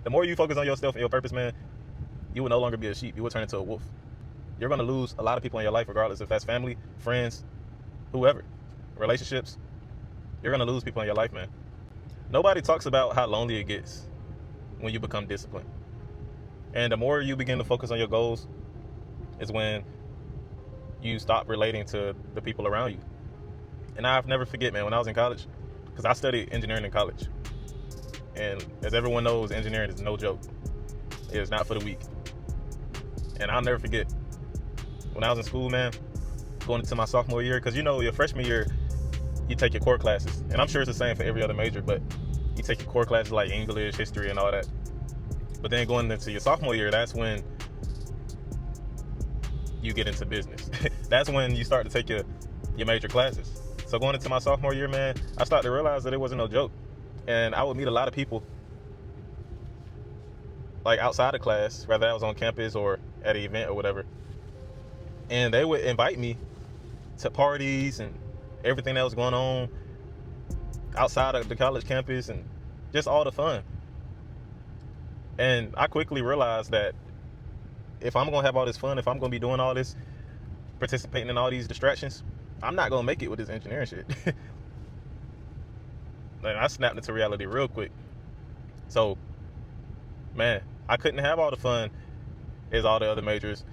The more you focus on yourself and your purpose, man, you will no longer be a sheep. You will turn into a wolf. You're going to lose a lot of people in your life, regardless if that's family, friends, whoever, relationships. You're going to lose people in your life, man. Nobody talks about how lonely it gets when you become disciplined. And the more you begin to focus on your goals is when you stop relating to the people around you. And I'll never forget, man, when I was in college, because I studied engineering in college. And as everyone knows, engineering is no joke. It is not for the weak. And I'll never forget, when I was in school, man, going into my sophomore year, because your freshman year, you take your core classes. And I'm sure it's the same for every other major, but you take your core classes like English, history, and all that. But then going into your sophomore year, that's when you get into business. That's when you start to take your major classes. So going into my sophomore year, man, I started to realize that it wasn't no joke. And I would meet a lot of people like outside of class, whether I was on campus or at an event or whatever. And they would invite me to parties and everything that was going on outside of the college campus and just all the fun. And I quickly realized that if I'm going to have all this fun, if I'm going to be doing all this, participating in all these distractions, I'm not going to make it with this engineering shit. And I snapped into reality real quick. So, man, I couldn't have all the fun as all the other majors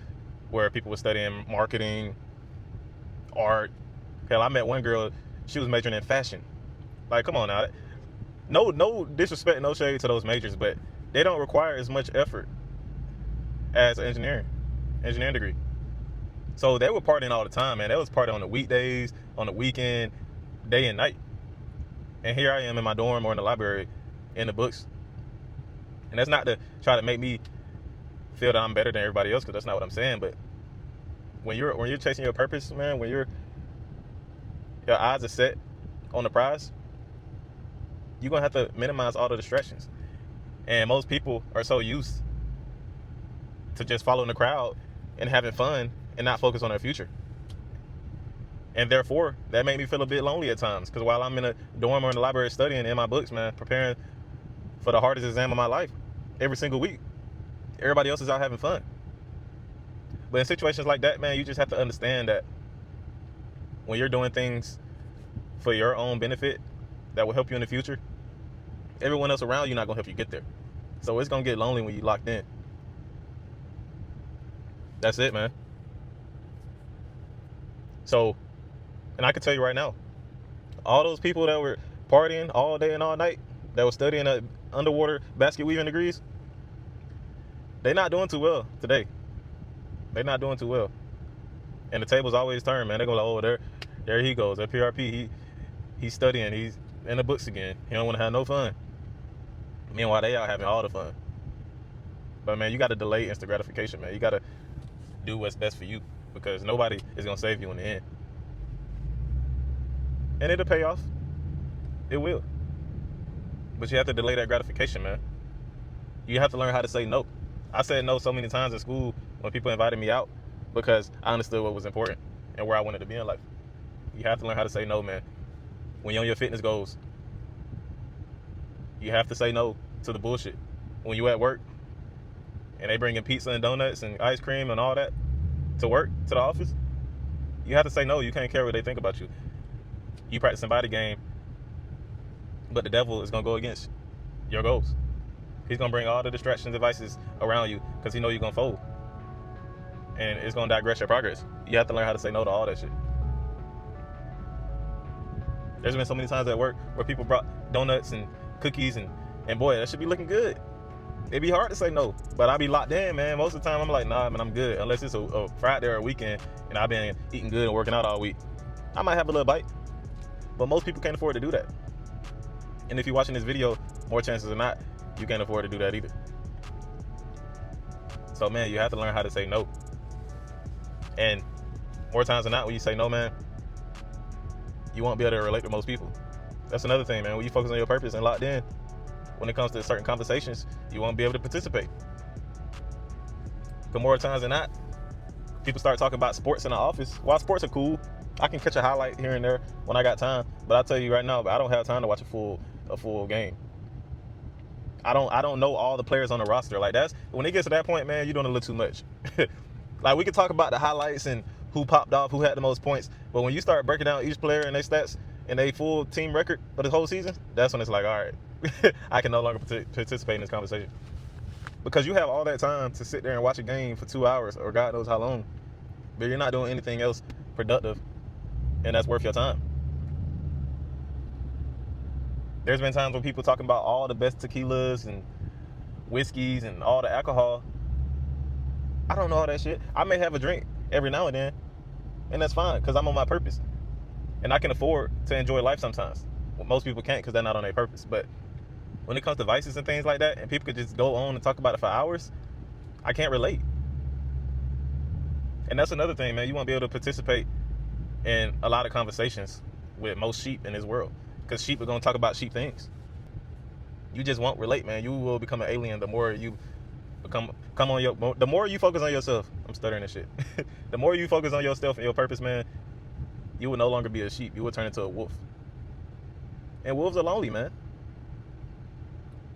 where people were studying marketing, art. Hell, I met one girl, she was majoring in fashion. Like, come on now. No disrespect, no shade to those majors, but they don't require as much effort as an engineering degree. So they were partying all the time, man. They was partying on the weekdays, on the weekend, day and night. And here I am in my dorm or in the library in the books. And that's not to try to make me feel that I'm better than everybody else, because that's not what I'm saying. But when you're chasing your purpose, man, when your eyes are set on the prize, you're gonna have to minimize all the distractions. And most people are so used to just following the crowd and having fun and not focus on their future. And therefore, that made me feel a bit lonely at times, because while I'm in a dorm or in the library studying in my books, man, preparing for the hardest exam of my life every single week, everybody else is out having fun. But in situations like that, man, you just have to understand that when you're doing things for your own benefit that will help you in the future, everyone else around you not going to help you get there. So it's going to get lonely when you're locked in. That's it, man. So, and I can tell you right now, all those people that were partying all day and all night, that were studying underwater basket weaving degrees, they're not doing too well today. They're not doing too well. And the tables always turn, man. They go like, oh, there he goes. At PRP, he's studying. He's in the books again. He don't want to have no fun. Meanwhile, they out having all the fun. But, man, you got to delay instant gratification, man. You got to do what's best for you, because nobody is going to save you in the end. And it'll pay off. It will. But you have to delay that gratification, man. You have to learn how to say no. I said no so many times in school when people invited me out, because I understood what was important and where I wanted to be in life. You have to learn how to say no, man. When you're on your fitness goals, you have to say no to the bullshit. When you at work and they bring in pizza and donuts and ice cream and all that to work, to the office, you have to say no. You can't care what they think about you. You practicing body game, but the devil is going to go against your goals. He's going to bring all the distraction devices around you, because he know you're going to fold. And it's going to digress your progress. You have to learn how to say no to all that shit. There's been so many times at work where people brought donuts and cookies, and boy, that should be looking good. It'd be hard to say no, but I be locked in, man. Most of the time, I'm like, nah, man, I'm good. Unless it's a Friday or a weekend, and I've been eating good and working out all week. I might have a little bite, but most people can't afford to do that. And if you're watching this video, more chances than not, you can't afford to do that either. So, man, you have to learn how to say no. And more times than not, when you say no, man, you won't be able to relate to most people. That's another thing, man. When you focus on your purpose and locked in, when it comes to certain conversations, you won't be able to participate. Because more times than not, people start talking about sports in the office. While sports are cool, I can catch a highlight here and there when I got time. But I'll tell you right now, I don't have time to watch a full game. I don't know all the players on the roster. Like, that's when it gets to that point, man, you're doing a little too much. Like, we could talk about the highlights and who popped off, who had the most points, but when you start breaking down each player and their stats and their full team record for the whole season, that's when it's like, all right, I can no longer participate in this conversation. Because you have all that time to sit there and watch a game for 2 hours or God knows how long, but you're not doing anything else productive, and that's worth your time. There's been times when people talking about all the best tequilas and whiskeys and all the alcohol. I don't know all that shit. I may have a drink every now and then, and that's fine because I'm on my purpose. And I can afford to enjoy life sometimes. Well, most people can't because they're not on their purpose. But when it comes to vices and things like that, and people could just go on and talk about it for hours, I can't relate. And that's another thing, man. You won't be able to participate in a lot of conversations with most sheep in this world because sheep are going to talk about sheep things. You just won't relate, man. You will become an alien the more you the more you focus on yourself. I'm stuttering this shit. The more you focus on yourself and your purpose, man, you will no longer be a sheep. You will turn into a wolf. And wolves are lonely, man.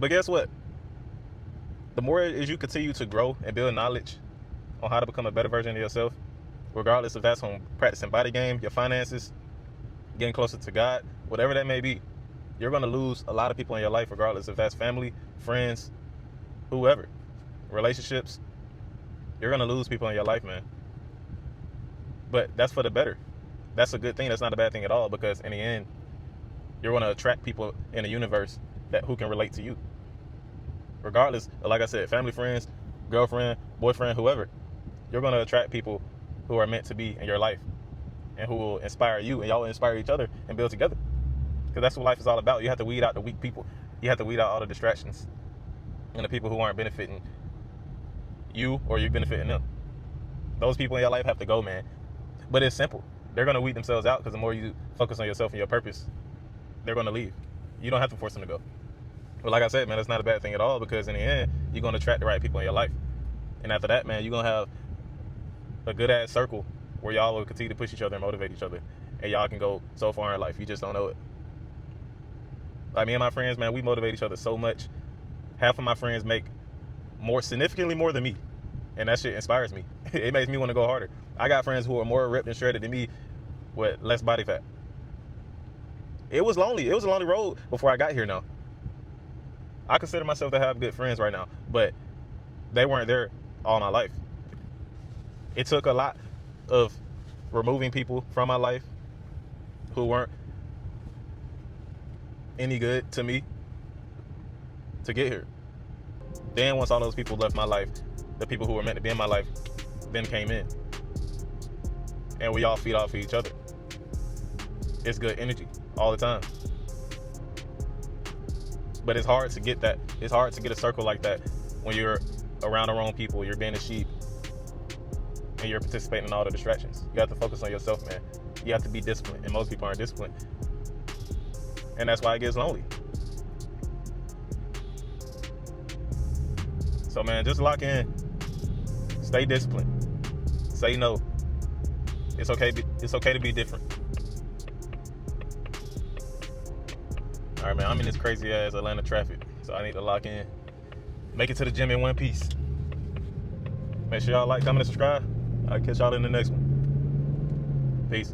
But guess what? The more as you continue to grow and build knowledge on how to become a better version of yourself, regardless if that's on practicing body game, your finances, getting closer to God, whatever that may be, you're going to lose a lot of people in your life, regardless if that's family, friends, whoever, relationships. You're going to lose people in your life, man. But that's for the better. That's a good thing. That's not a bad thing at all, because in the end, you're going to attract people in the universe who can relate to you. Regardless, like I said, family, friends, girlfriend, boyfriend, whoever, you're going to attract people who are meant to be in your life and who will inspire you, and y'all will inspire each other and build together. Because that's what life is all about. You have to weed out the weak people. You have to weed out all the distractions and the people who aren't benefiting you or you benefiting them. Those people in your life have to go, man. But it's simple. They're going to weed themselves out because the more you focus on yourself and your purpose, they're going to leave. You don't have to force them to go. But like I said, man, that's not a bad thing at all, because in the end, you're going to attract the right people in your life. And after that, man, you're going to have a good-ass circle where y'all will continue to push each other and motivate each other. And y'all can go so far in life. You just don't know it. Like me and my friends, man, we motivate each other so much. Half of my friends make significantly more than me. And that shit inspires me. It makes me want to go harder. I got friends who are more ripped and shredded than me with less body fat. It was lonely. It was a lonely road before I got here now. I consider myself to have good friends right now, but they weren't there all my life. It took a lot of removing people from my life who weren't any good to me to get here. Then once all those people left my life, the people who were meant to be in my life then came in. And we all feed off of each other. It's good energy all the time. But it's hard to get that. It's hard to get a circle like that when you're around the wrong people, you're being a sheep, and you're participating in all the distractions. You have to focus on yourself, man. You have to be disciplined, and most people aren't disciplined. And that's why it gets lonely. So, man, just lock in. Stay disciplined. Say no. It's okay. It's okay to be different. All right, man. I'm in this crazy ass Atlanta traffic, so I need to lock in. Make it to the gym in one piece. Make sure y'all like, comment, and subscribe. I'll catch y'all in the next one. Peace.